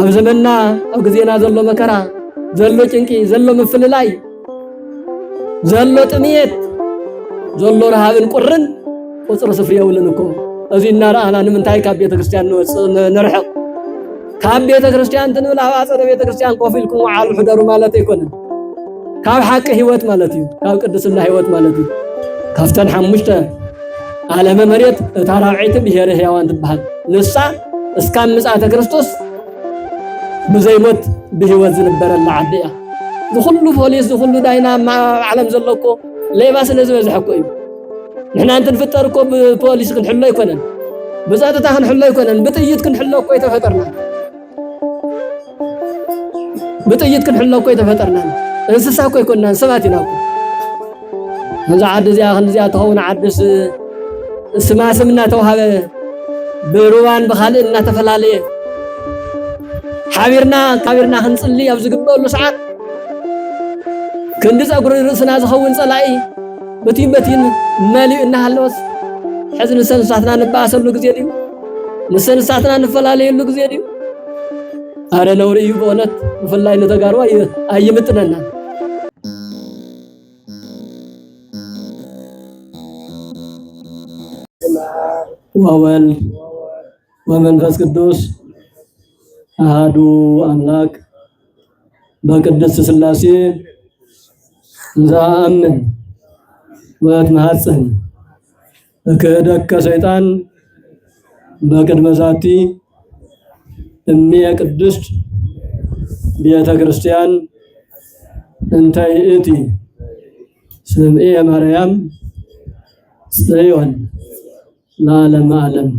ኣብ ዘመንና ኣብ ግዜና ዘሎ መከራ ዘሎ ጭንቂ ዘሎ ምፍልላይ ዘሎ ጥምየት ዘሎ ረሃብን ቁርን ቁፅሪ ስፍሪ የብልን እኮ እዚ እናረኣና ንምንታይ ካብ ቤተ ክርስቲያን ንርሕቕ ካብ ቤተ ክርስቲያን ትንብል ኣብ ኣፀደ ቤተ ክርስቲያን ኮፍ ኢልኩም ወዓሉ ሕደሩ ማለት ኣይኮነን ካብ ሓቂ ህይወት ማለት እዩ ካብ ቅድስና ህይወት ማለት እዩ ካብተን ሓሙሽተ ዓለመ መሬት እታ ራብዒት ብሄረ ሕያዋን ትበሃል ንሳ እስካብ ምጽአተ ክርስቶስ ብዘይሞት ብህይወት ዝነበረላ ዓዲ እያ ዝኹሉ ፖሊስ ዝኹሉ ዳይና ዓለም ዘለኮ ሌባ ስለ ዝበዝሐ እዩ ንሕና እንትንፍጠር እኮ ብፖሊስ ክንሕሎ ኣይኮነን ብፀጥታ ክንሕሎ ኣይኮነን ብጥይት ክንሕሎ እኮ የተፈጠርና ብጥይት ክንሕሎ እኮ የተፈጠርና እንስሳ እኮ ኣይኮንናን ሰባት ኢና እኮ እዛ ዓዲ እዚኣ ክንዚኣ ተኸውን ዓዲስ ስማ ስም እናተውሃበ ብሩባን ብኻልእ እናተፈላለየ ሓቢርና ካቢርና ክንፅሊ ኣብ ዝግበአሉ ሰዓት ክንዲ ፀጉሪ ርእስና ዝኸውን ፀላኢ በቲን መሊኡ እናሃለወስ ሕዚ ንሰንሳትና ንበኣሰሉ ግዜ ድዩ ንሰንሳትና ንፈላለየሉ ግዜ ድዩ ኣረ ነውሪ እዩ ብእውነት ብፍላይ ንተጋሩ ኣይምጥነና ወወልድ ወመንፈስ ቅዱስ አሐዱ አምላክ በቅድስት ሥላሴ ዘአምን ወትማጽን እክህደከ ሰይጣን በቅድመ ዛቲ እምየ ቅድስት ቤተ ክርስቲያን እንተ ይእቲ ስምዔ ማርያም ጽዮን ለዓለመ ዓለም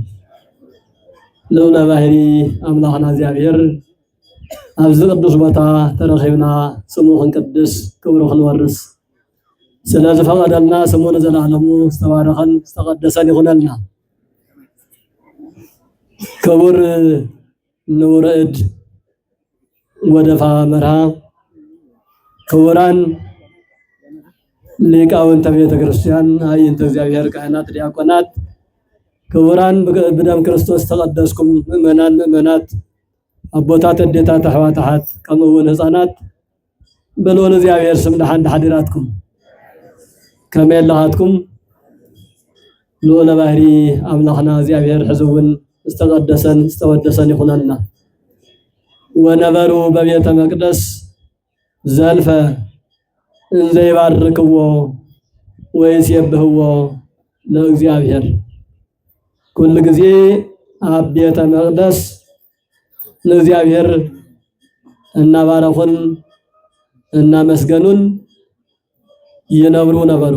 ልዑለ ባሕሪ አምላኽና እግዚአብሔር ኣብዚ ቅዱስ ቦታ ተረኺብና ስሙ ክንቅድስ ክብሩ ክንወርስ ስለ ዝፈቐደልና ስሙ ንዘለዓለሙ ዝተባረኸን ዝተቐደሰን ይኹነልና። ክቡር ንውረድ ወደፋ መርሃ ክቡራን ሊቃውንተ ቤተ ክርስቲያን አይንተ እግዚአብሔር ካህናት ዲያቆናት ክቡራን ብደም ክርስቶስ ተቀደስኩም ምእመናት አቦታት እዴታት አሕዋታት ከምኡውን ህፃናት በልዑል እግዚአብሔር ስም ደሓን ሓዲራትኩም ከመይ ኣለኻትኩም ልዑለ ባሕሪ አምላኽና እግዚአብሔር ሕዝውን ዝተቀደሰን ዝተወደሰን ይኹነልና። ወነበሩ በቤተ መቅደስ ዘልፈ እንዘ ይባርክዎ ወይሴብህዎ ለእግዚአብሔር ኩሉ ጊዜ ኣብ ቤተ መቅደስ ለእግዚአብሔር እናባረኹን እናመስገኑን ይነብሩ ነበሩ።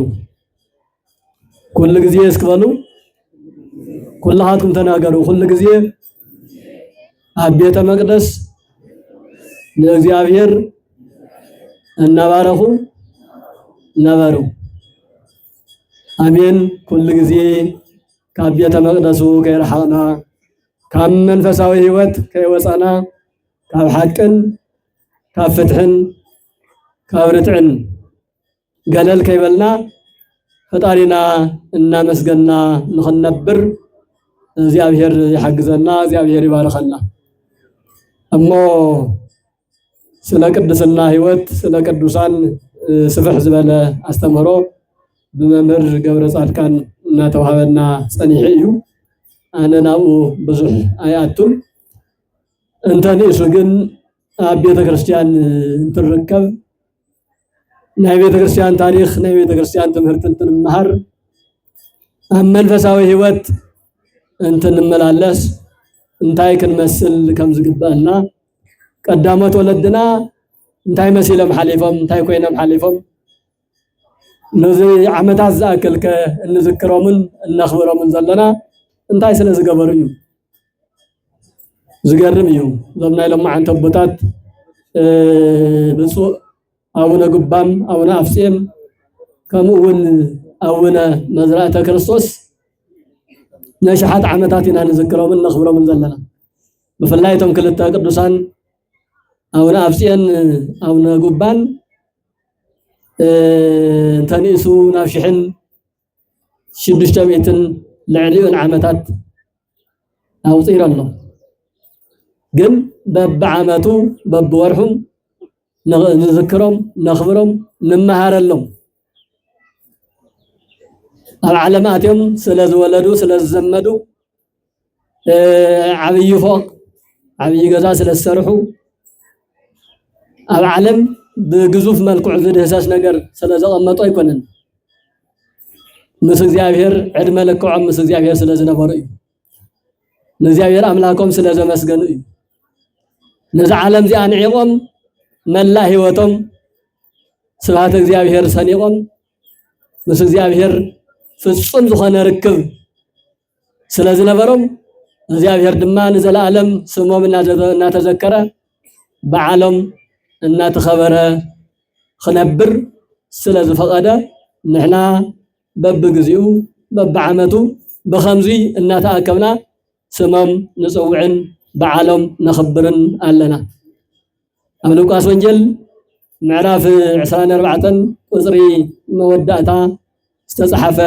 ኩሉ ጊዜ እስክበሉ ኩላሃትኩም ተናገሩ። ኩሉ ጊዜ ኣብ ቤተ መቅደስ ለእግዚአብሔር እናባረኹ ነበሩ። አሜን። ኩሉ ጊዜ ካብ ቤተ መቅደሱ ከይረሓቕና ካብ መንፈሳዊ ህይወት ከይወፃና ካብ ሓቅን ካብ ፍትሕን ካብ ርትዕን ገለል ከይበልና ፈጣሪና እናመስገና ንኽነብር እግዚአብሔር ይሓግዘና፣ እግዚአብሔር ይባርከና። እሞ ስለ ቅድስና ህይወት ስለ ቅዱሳን ስፍሕ ዝበለ አስተምህሮ ብመምህር ገብረ ጻድቃን እናተውሃበና ፀኒሐ እዩ። ኣነ ናብኡ ብዙሕ ኣይኣቱን እንተንእሱ ግን ኣብ ቤተ ክርስቲያን እንትርከብ ናይ ቤተ ክርስቲያን ታሪክ ናይ ቤተ ክርስቲያን ትምህርቲ እንትንመሃር ኣብ መንፈሳዊ ህይወት እንትንመላለስ እንታይ ክንመስል ከም ዝግበአና ቀዳሞት ወለድና እንታይ መሲሎም ሓሊፎም እንታይ ኮይኖም ሓሊፎም ነዚ ዓመታት ዝኣክልከ እንዝክሮምን እነኽብሮምን ዘለና እንታይ ስለ ዝገበሩ እዩ። ዝገርም እዩ። እዞም ናይ ሎማዓንቲ ኣቦታት ብፁዕ ኣቡነ ጉባም ኣቡነ ኣፍፄም ከምኡ እውን ኣቡነ መዝራእተ ክርስቶስ ንሽሓት ዓመታት ኢና ንዝክሮምን ነኽብሮምን ዘለና። ብፍላይ እቶም ክልተ ቅዱሳን ኣቡነ ኣፍፄን ኣቡነ ጉባን እንተንእሱ ናብ 1600 ልዕሊኡን ዓመታት ኣውፂር ኣሎ። ግን በበዓመቱ በበወርሁም ንዝክሮም ነኽብሮም ንመሃረሎም ኣብ ዓለማትዮም ስለዝወለዱ ስለዝዘመዱ ዓብይ ፎቅ ዓብይ ገዛ ስለዝሰርሑ ኣብ ዓለም بجزوف ملكو عزد هساس نجر سلازق ما طاي كونن مسك زيابير عد ملكو عم مسك زيابير سلازنا بري نزيابير أملاكم سلاز مسجنوا نزع عالم زي أنعيقهم من لا هوتهم سبعة زيابير سنيقهم مسك زيابير في الصمت خنا ركب سلازنا برم زيابير دمان نزل عالم سمو من نتذكره بعالم እናተ ኸበረ خنبر ስለዝ ፈቀደ ንሕና በብግዚኡ በብዓመቱ በኸምዚ እናተኣከብና ስሞም ንጽውዕን በዓሎም ነኽብርን ኣለና ኣብ ሉቃስ ወንጌል ምዕራፍ 24 ቁጽሪ መወዳእታ ዝተጻሕፈ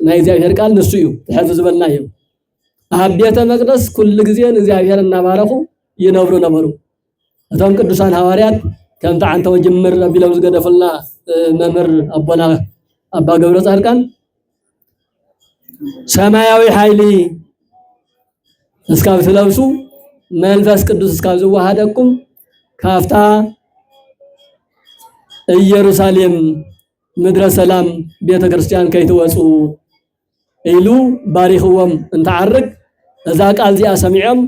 ናይ እግዚአብሔር ቃል ንሱ እዩ ትሕዝ ዝበልና እዩ ኣብ ቤተ መቅደስ ኩሉ ግዜ እግዚአብሔር እናባረኹ ይነብሩ ነበሩ እቶም ቅዱሳን ሐዋርያት ከም ተዓንተ ወጅምር ቢለው ዝገደፈልና መምህር አቦና አባ ገብረ ጻድቃን ሰማያዊ ኃይሊ እስካብ ትለብሱ መንፈስ ቅዱስ እስካብ ዝዋሃደኩም ካፍታ ኢየሩሳሌም ምድረ ሰላም ቤተ ክርስቲያን ከይትወጹ ኢሉ ባሪኽዎም እንተዓርግ እዛ ቃል ዚኣ ሰሚዖም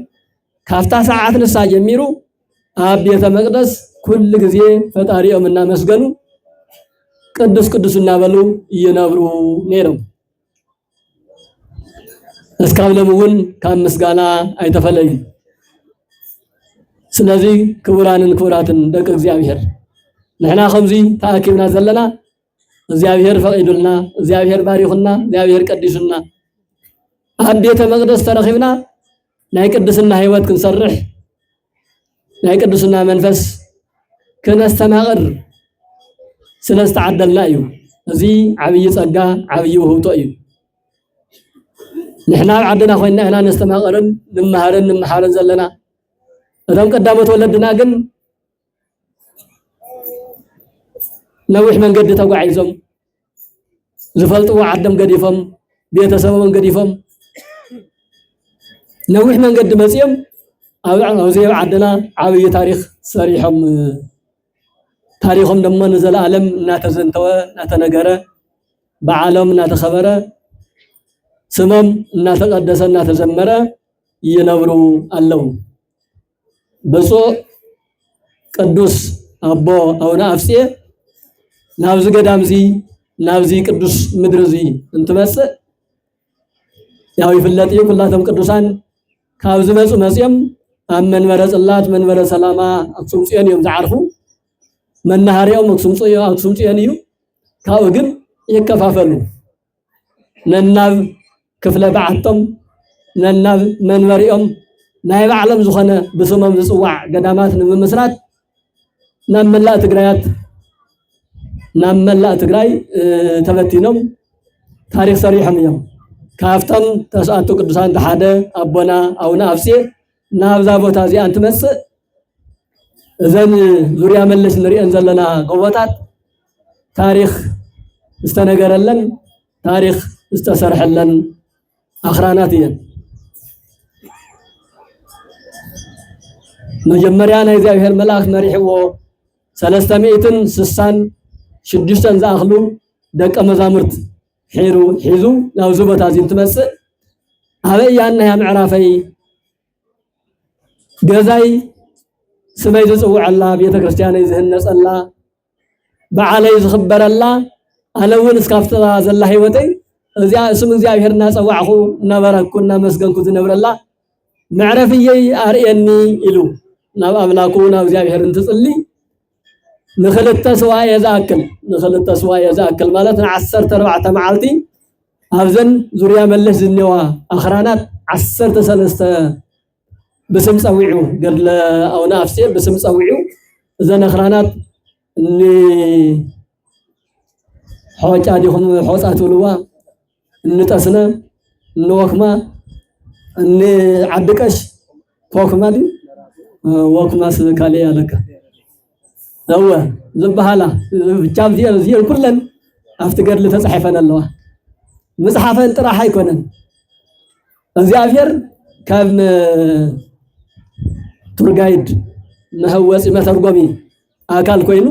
ካፍታ ሰዓት ንሳ ጀሚሩ ኣብ ቤተ መቅደስ ኩል ጊዜ ፈጣሪኦም እናመስገኑ ቅዱስ ቅዱስ እናበሉ ይነብሩ ነይሮም እስካብ ለምውን ካብ ምስጋና አይተፈለዩ ስለዚህ ክቡራንን ክቡራትን ደቂ እግዚአብሔር ንሕና ከምዚ ተኣኪብና ዘለና እግዚአብሔር ፈቂዱልና እግዚአብሔር ባሪኹና እግዚአብሔር ቀዲሱና ኣብ ቤተ መቅደስ ተረኺብና ናይ ቅድስና ህይወት ክንሰርሕ ናይ ቅዱስና መንፈስ ከነስተማቅር ስለስተዓደልና እዩ እዚ ዓብይ ጸጋ ዓብይ ውህብቶ እዩ ንሕና ዓድና ኮይና ኢና ነስተማቅርን ንምሃርን ዘለና እቶም ቀዳሞት ወለድና ግን ነዊሕ መንገዲ ተጓዒዞም ዝፈልጥዎ ዓዶም ገዲፎም ቤተሰቦም ገዲፎም ነዊሕ መንገዲ መጽዮም ኣብዚ ዓድና ዓብይ ታሪኽ ሰሪሖም ታሪኹም ደሞ ንዘላለም እናተዘንተወ እናተነገረ በዓሎም እናተኸበረ ስሞም እናተቀደሰ እናተዘመረ ይነብሩ ኣለው ብፁዕ ቅዱስ አቦ አቡነ አፍፄ ናብዚ ገዳምዚ ናብዚ ቅዱስ ምድርዚ እንትመጽእ ያው ይፍለጥ እዩ ኩላቶም ቅዱሳን ካብ ዝመጹ መጽኦም ኣብ መንበረ ጽላት መንበረ ሰላማ አክሱም ጽዮን እዮም ዝዓርፉ መናሃርያው አክሱም ጽዮን እዩ ካብኡ ግን ይከፋፈሉ ነናብ ክፍለ በዓቶም ነናብ መንበሪኦም ናይ ባዕሎም ዝኾነ ብስሞም ዝጽዋዕ ገዳማት ንምምስራት ናብ መላእ ትግራይ ተበቲኖም ታሪኽ ሰሪሖም እዮም ካፍቶም ተስኣቱ ቅዱሳን ተሓደ አቦና አቡነ አፍፄ ናብዛ ቦታ እዚኣ እንትመጽእ እዘን ዙርያ መለስ ንሪአን ዘለና ጎቦታት ታሪኽ ዝተነገረለን ታሪኽ ዝተሰርሐለን ኣኽራናት እየን መጀመርያ ናይ እግዚአብሔር መልአክ መሪሕዎ 366 ዝኣኽሉ ደቀ መዛሙርት ሒዙ ናብዚ ቦታ እዚ እንትመጽእ ኣበያና ያ ምዕራፈይ ገዛይ ስመይ ዝጽውዓላ ቤተ ክርስቲያነይ ዝህነጸላ በዓለይ ዝኽበረላ ኣለውን እስካፍታ ዘላ ህይወተይ እዚኣ ስም እግዚአብሔር እናጸዋዕኹ ነበረኩ እናመስገንኩ ዝነብረላ ምዕረፍየይ ኣርኤኒ ኢሉ ናብ ኣምላኩ ናብ እግዚአብሔር እንትጽሊ ንኽልተ ስዋየ ዝኣክል ማለት ን14 መዓልቲ ኣብዘን ዙርያ መለስ ዝኔዋ ኣኽራናት 13 بسم صويعو قال أو نافسي بسم صويعو إذا نخرانات إني حوج عاديهم حوصات ولوا إني تسنا نوكما إني عدكش فوكما دي وكماس كالي لك هو زبهالا بتشام زي كلن افتقر لتصحفنا الله مصحفن طرح አይኮነን እግዚአብሔር ካብ ቱር ጋይድ መህወጽ መተርጎሚ አካል ኮይኑ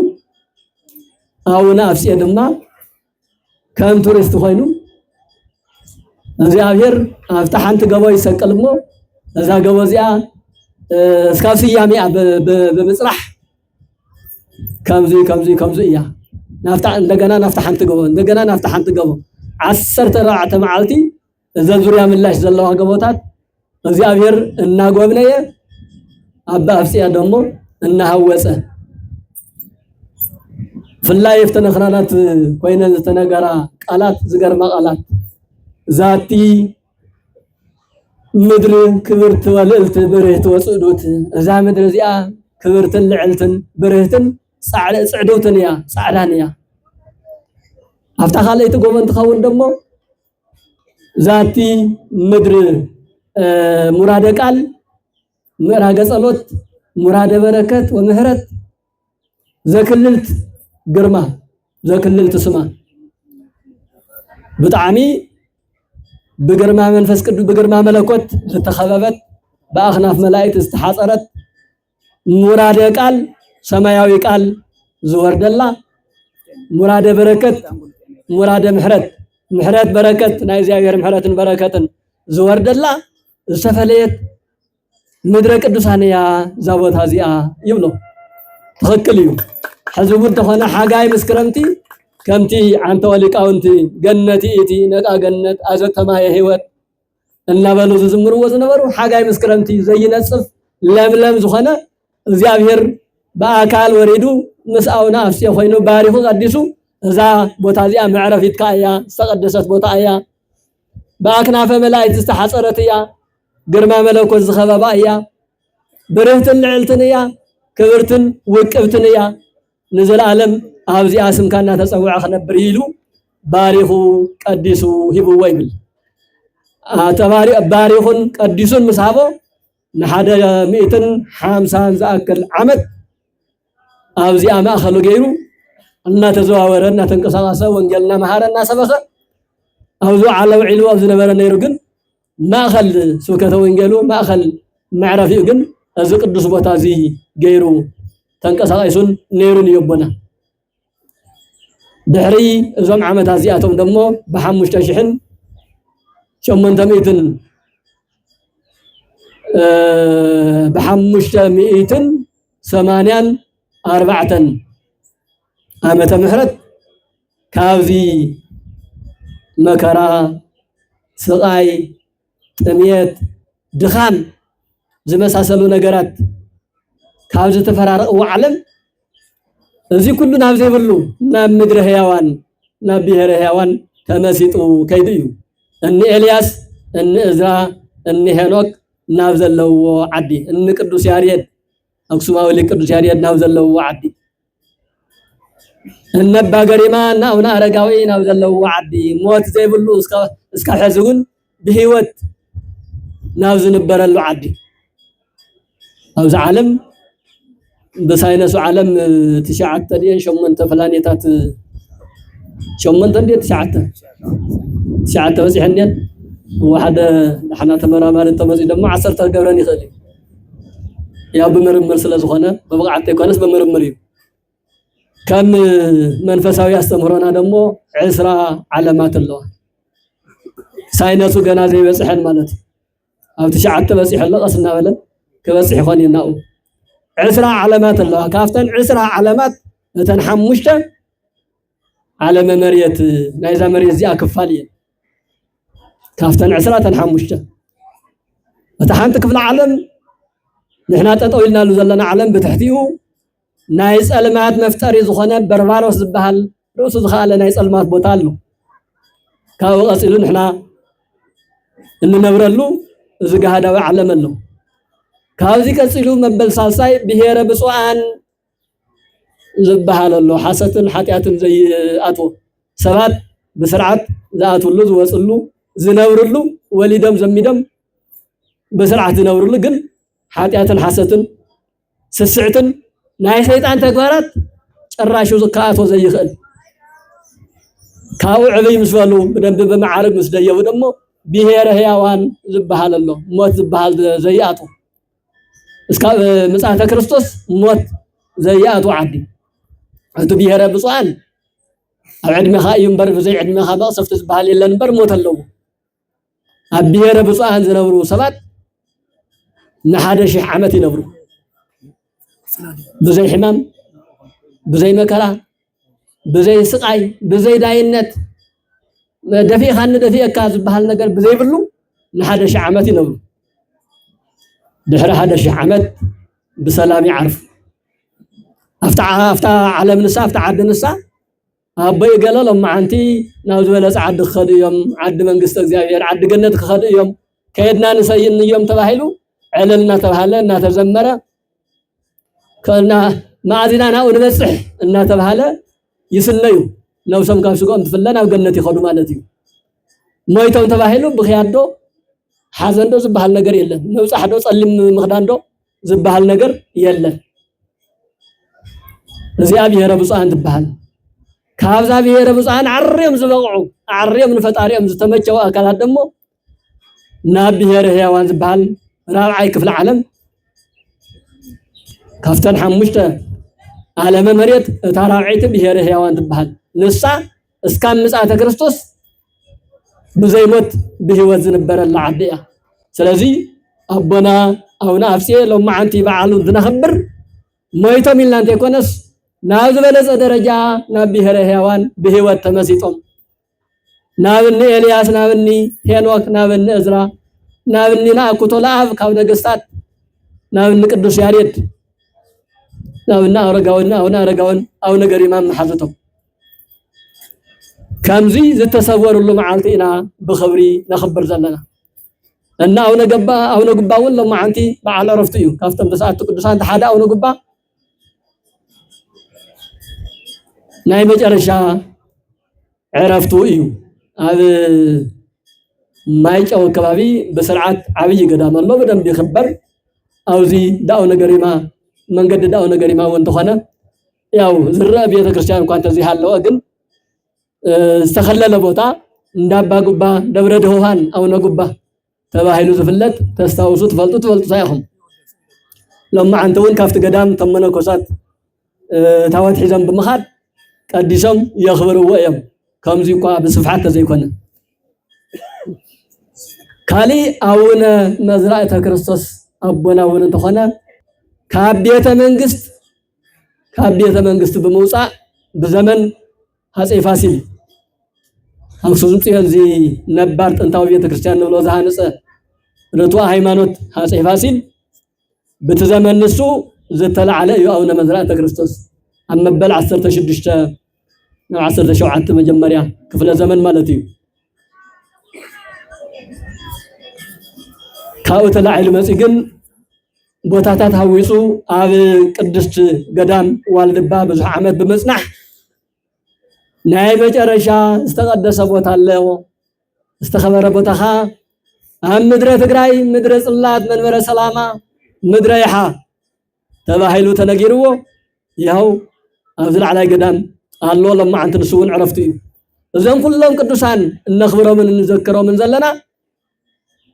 አውና አፍሲ ድማ ከም ቱሪስት ኮይኑ እግዚአብሔር አፍታሐንት ገቦ ይሰቀልሞ እዛ ገቦ እዚያ እስካብ ስያሜ በመጽራህ ከምዚ እያ ናፍታ እንደገና ናፍታሐንት ገቦ እንደገና ናፍታሐንት ገቦ 14 መዓልቲ እዛ ዙሪያ ምላሽ ዘለዋ ገቦታት እግዚአብሔር እናጎብነየ አባ አፍሲያ ደግሞ እናሐወጸ ፍላይ ፍተነኽራናት ኮይነን ዝተነገራ ቃላት ዝገርማ ቃላት ዛቲ ምድር ክብርት ወልዕልት ብርህት ወጽዱት እዛ ምድር እዚኣ ክብርትን ልዕልትን ብርህትን ጽዕዶትን እያ ጻዕዳን እያ አፍታ ኻለይቲ ጎበን ትኸውን ደሞ ዛቲ ምድር ሙራደ ቃል ምዕራገ ጸሎት ሙራደ በረከት ወምህረት ዘክልልት ግርማ ዘክልልት ስማ ብጣዕሚ بجرم منفس قدوس بجرم ملكوت ዝተኸበበት በአኽናፍ መላእክት ዝተሓፀረት ሙራደ ቃል ሰማያዊ ቃል ዝወርደላ ሙራደ በረከት ሙራደ ምሕረት በረከት ናይ እግዚአብሔር ምሕረትን በረከትን ዝወርደላ ዝተፈለየት ምድረ ቅዱሳን እያ ዛቦታ እዚኣ ይብሎ ትኽክል እዩ ሕዝቡ እንተኾነ ሓጋይ ምስክረምቲ ከምቲ አንተ ወሊቃውንቲ ገነቲ እቲ ነቃ ገነት አዘተማ የህይወት እናበሉ ዝዝምሩ ወዝነበሩ ሓጋይ ምስክረምቲ ዘይነጽፍ ለምለም ዝኾነ እግዚአብሔር በአካል ወሪዱ ምስአውና አፍሲ ኮይኑ ባሪኹ ቀዲሱ እዛ ቦታ እዚኣ ምዕረፊት ካያ ዝተቀደሰት ቦታ እያ በአክናፈ መላእክት ዝተሓፀረት እያ ግርማ መለኮት ዝኸበባ እያ ብርህትን ልዕልትን እያ ክብርትን ውቅብትን እያ ንዘላለም አብዚ አስምካና ተጸውዓ خنبر ይሉ ባሪኹ ቀዲሱ ሂብዎ ይብል ተባሪ ባሪኹን ቀዲሱን ምሳቦ ንሓደ 150 ዝአክል ዓመት አብዚ ማእኸሉ ገይሩ እና ተዘዋወረና ተንቀሳቀሰ ወንጌልና መሃረና ሰበኸ አብዚ ዓለም ዒሉ አብዚ ነበረ ነይሩ ግን ማእኸል ስብከተ ወንጌሉ ማእኸል ማዕረፊኡ ግን እዚ ቅዱስ ቦታ እዚ ገይሩ ተንቀሳቀሱን ነይሩን ይቦና ድሕሪ እዞም ዓመታት እዚኣቶም ደሞ ብ5800 ب584 ዓመተ ምህረት ካብዚ መከራ ስቃይ ጥምየት ድኻም ዝመሳሰሉ ነገራት ካብዚ ተፈራረቕዎ ዓለም እዚ ኩሉ ናብ ዘይብሉ ናብ ምድረ ህያዋን ናብ ብሔረ ህያዋን ተመሲጡ ከይዱ እዩ እኒ ኤልያስ እኒ እዝራ እኒ ሄኖክ ናብ ዘለውዎ ዓዲ እኒ ቅዱስ ያሬድ አክሱማዊ ሊቅ ቅዱስ ያሬድ ናብ ዘለውዎ ዓዲ እነ አባ ገሪማ እና አቡነ አረጋዊ ናብ ዘለውዎ ዓዲ ሞት ዘይብሉ እስከ ሕዚ እውን ብህይወት ናብ ዝነበረሉ ዓዲ ኣብዚ ዓለም بساينسو عالم 9 فلانيتات 9 بس يحنين واحد احنا تمرمر تمزي دمو 10 قبران يخلي يا بمرمر ስለዝኾነ በብቃዓት ይኮነስ በመርምር እዩ ከም መንፈሳዊ ያስተምሮና ደግሞ 10 ዓለማት ኣለዋ ሳይነሱ ገና ዘይበጽሐን ማለት ኣብ 9 በጽሕ ለቀስ እናበለን ከበጽሕ ይኾን ይናኡ 10 علامات الله كافتن 10 علامات نتن حمشته علامه مريت نايزا مريت زي اكفاليه كافتن 10 تنحمشته فتحنت كفل العالم نحنا تطويلنا له زلنا عالم بتحتيه نايز علامات مفتري زخنه برباروس زبحال روس زخاله نايز علامات بوتالو كاو اصيلو نحنا اننبرلو زغ هداوي علملو كاوزي كسلو مبل سالساي بهيره بصوان زبحالله حسنه حاتياتن زي اتو سبات بسرعه ذاتولو زوصلو زنورلو وليدم زميدم بسرعه زنورلو ግን حاتياتن حسنه ስስዕትን ናይ ሰይጣን ተግባራት ጭራሹ ዝካኣቶ ዘይኽእል ካብኡ ዕብይ ምስ በሉ ብደንብ በመዓርግ ምስ ደየቡ ደሞ ብሄረ ህያዋን ዝበሃል ኣሎ ሞት ዝበሃል ዘይኣቱ እስካብ ምጽአተ ክርስቶስ ሞት ዘይኣቱ ዓዲ እቲ ብሄረ ብፁዓን ኣብ ዕድሜኻ እዩ እምበር ብዘይ ዕድሜኻ መቕሰፍቲ ዝበሃል የለን እምበር ሞት ኣለዎ ኣብ ብሄረ ብፁዓን ዝነብሩ ሰባት ን1000 ዓመት ይነብሩ بزي حمام بزي مكرا بزي سقاي بزي داينت دفي خان دفي اكاز بحال نجر بزي بلو ن11 عامات ينبرو دحر 11 عامات بسلام يعرف افتح عالم نساء افتح عد نساء ابي قال لهم معنتي ناوز ولا عد خد يوم عد منقست እግዚአብሔር عد جنت خد يوم كيدنا نسين يوم تباهلو عللنا تباهلنا تزمره كنا معدنا ونبصح ان تبهله يسنيو لو سم كان سقوم تفلنا وجنتي خدو مالتي مويتون تباهلو بخيادو حزندو زبحال ነገር የለን ነውጻሕዶ ጸልም መخداندو زبحال ነገር የለን እዚያ ብሄረ ብፁዓን ትበሃል ካብዛ ብሄረ ብፁዓን ዓርዮም ዝበቕዑ ዓርዮም ንፈጣሪዮም ዝተመቸው አካላት ደሞ ናብ ብሄረ ህያዋን ዝበሃል ራብዓይ ክፍለ ዓለም ካፍተን ሓሙሽተ ዓለመ መሬት እታ ራብዓይቲ ብሄረ ህያዋን ትበሃል ንሳ እስካብ ምጽአተ ክርስቶስ بزي موت بهوت زنبرلا عديا سلازي ابونا اونا افسي لو ما انتي بعلو نخبر مويتو ميلان تكونس ناز بلز درجه نبي هرهيوان بهوت تمسيطوم نابني الياس نابني هينوك نابني ازرا نابني ناكوتو لاف كاو دغستات نابني قدوس ياريد نابنا رغاون او نغر امام حضرتو كمزي زتصور له معالتينا بخبري نخبر زلنا ان او نغبا ولا معانتي بعل عرفتيو كافتم تساعت قدسان تحدا او نغبا ناي مجرشا عرفتو ايو اب مايچو كبابي بسرعه عبي قدام الله بدم بيخبر اوزي داو نغريما منقد داو نغريما وانت خنا ياو زرا بيت كريستيان انكم تزي حلو اغن استخلل بوتا እንዳባ ጉባ ደብረ ደሆሃን አው ነጉባ ተባሂሉ ዝፍለጥ ተስተውሱ ተፈልጡ ሳይኹም ለማ አንተውን ካፍት ገዳም ተመነኮሳት ታወት ሒዘም በመኻድ ቀዲሶም ይخبروا እዮም ከምዚ እንኳ በስፍሓት ተዘይኮነ ካሊ አውነ መዝራእተ ክርስቶስ አቦና ወነ ተኾነ ካብ ቤተ መንግስት በመውፃእ በዘመን አፄ ፋሲል አክሱም ጽዮን ዚ ነባር ጥንታዊ ቤተ ክርስቲያን ነው ለዛሃንጸ ረቱ ሃይማኖት አፄ ፋሲል በተዘመንሱ ዘተላዓለ አውነ መዝራእተ ክርስቶስ አመበል 16 ነው 17 መጀመሪያ ክፍለ ዘመን ማለት እዩ ካው ተላዓለ መጽግን ቦታታት ሐዊጹ አብ ቅድስት ገዳም ዋልድባ ብዙ ዓመት በመጽናሕ ናይ መጨረሻ استقدس ቦታ አለው استخبረ ቦታኻ አም ምድረ ትግራይ ምድረ ጽላት መንበረ ሰላማ ምድረ ይሓ ተባሂሉ ተነጊርዎ ያው አብዝ ለዓላይ ገዳም አሎ ለማ አንተ ንሱን عرفت እዘን ኩሎም ቅዱሳን እንخبرهم እንዘክረውም ዘለና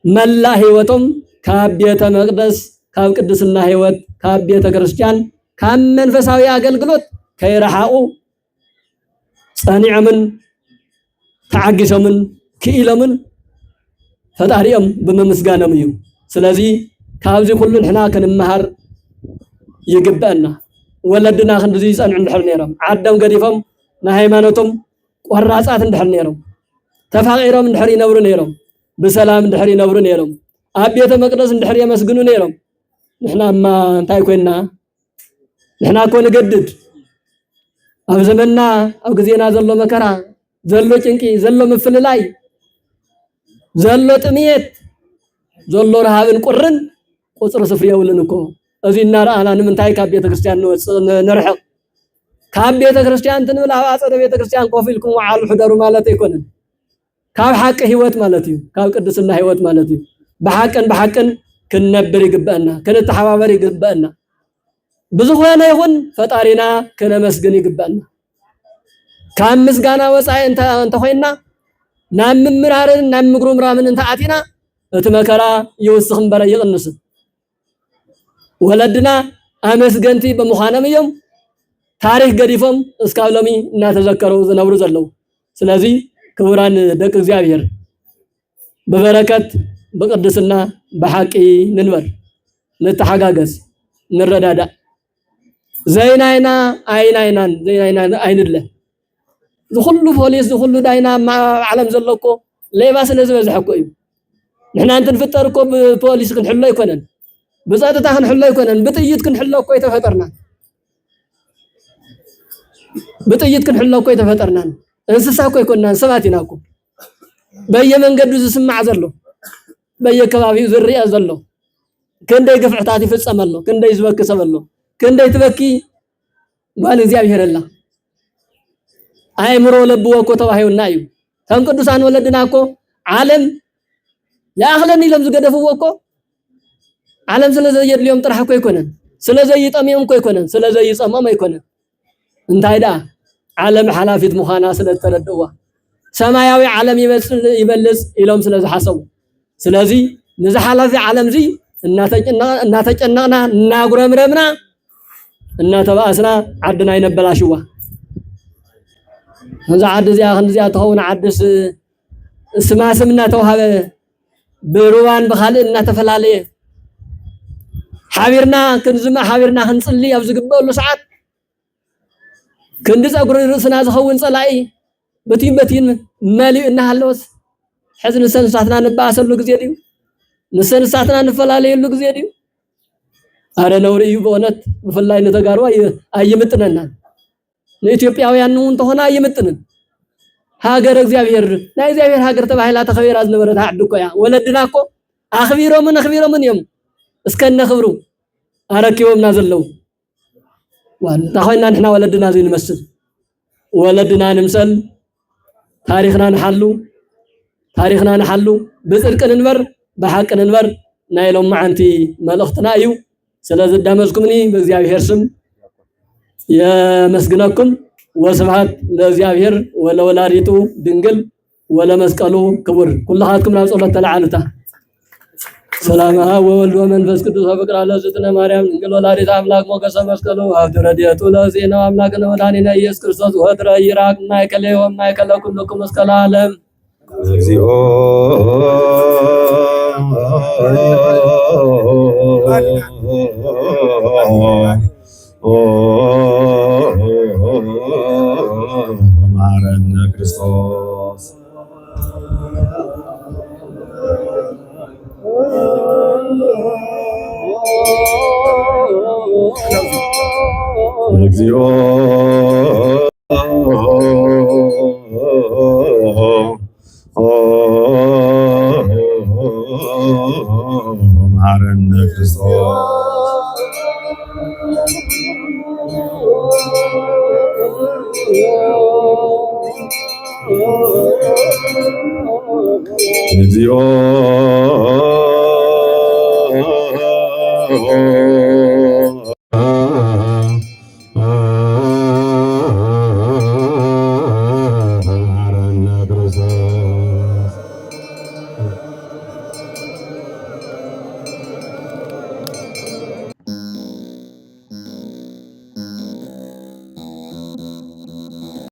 መላ ህይወቶም ካብ ቤተ መቅደስ ካብ ቅድስና ህይወት ካብ ቤተ ክርስቲያን ካብ መንፈሳዊ አገልግሎት ከይረሓቁ صانعمن تعجسمن كيلمن فطاريم بممسغانم يو ስለዚህ ካብዚ ኩሉ ንሕና ከንመሃር ይግበአና ወለድና ክንዚ ጸንዕ እንድሕር ነይሮም ዓደም ገዲፎም ንሃይማኖቶም ቆራጻት እንድሕር ነይሮም ተፋቂሮም እንድሕር ይነብሩ ነይሮም በሰላም እንድሕር ይነብሩ ነይሮም ኣብ ቤተ መቅደስ እንድሕር የመስግኑ ነይሮም ንሕናማ እንታይ ኮይና ንሕና ኮን ገድድ ኣብ ዘመንና ኣብ ግዜና ዘሎ መከራ ዘሎ ጭንቂ ዘሎ ምፍልላይ ዘሎ ጥምየት ዘሎ ረሃብን ቁርን ቁጽር ስፍር የውልን እኮ እዚና ረአና ንምንታይ ካብ ቤተ ክርስቲያን ንርሕቕ ካብ ቤተ ክርስቲያን ትንብል ኣብ አጸደ ቤተ ክርስቲያን ኮፊልኩም ወዓሉ ሕደሩ ማለት አይኮነን ካብ ሐቅ ህይወት ማለት እዩ ካብ ቅድስና ህይወት ማለት እዩ በሐቅን ክንነብር ይግበአና ክንተሐባበር ይግበአና ብዙኾነ ይሁን ፈጣሪና ከነመስግን ይግባልና ካብ ምስጋና ወፃኢ እንተ ኮይና ናብ ምምራርን ናብ ምግሩምራምን እንተ አቲና እቲ መከራ ይውስኽ እምበር ይቕንስ ወለድና አመስገንቲ በመዃኖም እዮም ታሪክ ገዲፎም እስካብ ሎሚ እናተዘከሩ ዝነብሩ ዘለው ስለዚህ ክቡራን ደቂ እግዚአብሔር በበረከት በቅድስና በሐቂ ንንበር ንተሐጋገዝ ንረዳዳ ዘይናይና አይናይናን ዘይናይና አይንለ ዝኹሉ ፖሊስ ዝኹሉ ዳይና ዓለም ዘለኮ ሌባ ስለዝበዝሐኮ እዩ ንሕና እንትንፍጠር እኮ ፖሊስ ክንሕሎ ይኮነን ብፀጥታ ክንሕሎ ይኮነን ብጥይት ክንሕሎ እኮ የተፈጠርና ብጥይት ክንሕሎ እኮ የተፈጠርና እንስሳ እኮ ይኮንና ሰባት ኢና እኮ በየመንገዱ ዝስማዕ ዘሎ በየከባቢው ዝርያ ዘሎ ክንደይ ግፍዕታት ይፈጸመሎ ክንደይ ዝበክሰበሎ ክንደይ ትበኪ ጓል እግዚአብሔር አላ አይምሮ ለብዎ እኮ ተባሂውና እዩ ከም ቅዱሳን ወለድና እኮ ዓለም ያኽለን ኢሎም ዝገደፍዎ እኮ ዓለም ስለዘየድልዮም ጥራሕ እኮ ይኮነን ስለዘይጠምዮም እኮ ይኮነን ስለዘይጸመም አይኮነን እንታይ ዳ ዓለም ሓላፊት ምዃና ስለተረድዋ ሰማያዊ ዓለም ይበልጽ ኢሎም ስለዝሓሰቡ ስለዚህ ነዚ ሓላፊ ዓለም ዚ እናተጨነቅና እናጉረምረምና እናተባእስና ዓድና ይነበላሽዋ هذا عدس يا أخي نزيا تهون عدس اسمنا توهب بروان بخالنا تفلالي حاورنا كنزما حاورنا هنصلي أبزق بقول ساعات كندز أقول رأسنا زخون صلاي بتين مالي إنها اللوس حزن السنة ساعتنا نبأس اللوك زيادي السنة ساعتنا نفلالي اللوك زيادي أنا نوري يبونت بفلاي نتقاروا أي متننا ለኢትዮጵያውያን ነው ተሆና ይመጥነን ሀገር እግዚአብሔር ናይ እግዚአብሔር ሀገር ተባሂላ ተኸቢራ ዝነበረት አድቆያ ወለድናኮ አኽቢሮምን የም እስከነ ክብሩ አረኪቦምና ዘለው ዋንታ ሆይና ንሕና ወለድና ዝንመስል ወለድና ንምሰል ታሪኽና ንሓሉ ብጽድቅ ንንበር በሐቅ ንንበር ናይሎም ማዓንቲ መልእኽትና እዩ ስለዚህ ዳመዝኩምኒ በእግዚአብሔር ስም يمسجنكم وسبحات لزيابير ولا ولاريتو دنجل ولا مسكالو كبر كل هاتكم ناس الله تلعنته سلامها وولد ومنفس قدوس فقر على ستنا مريم دنجل ولاريت أملاك موكس مسكالو هادر دياتو لزينا أملاكنا ودانينا يس كريستوس وهدر يراك نايكله ومنايكله كلكم مسكال عالم ማረነ ክርስቶስ እግዚኦ ማረነ ክርስቶስ እግዚኦ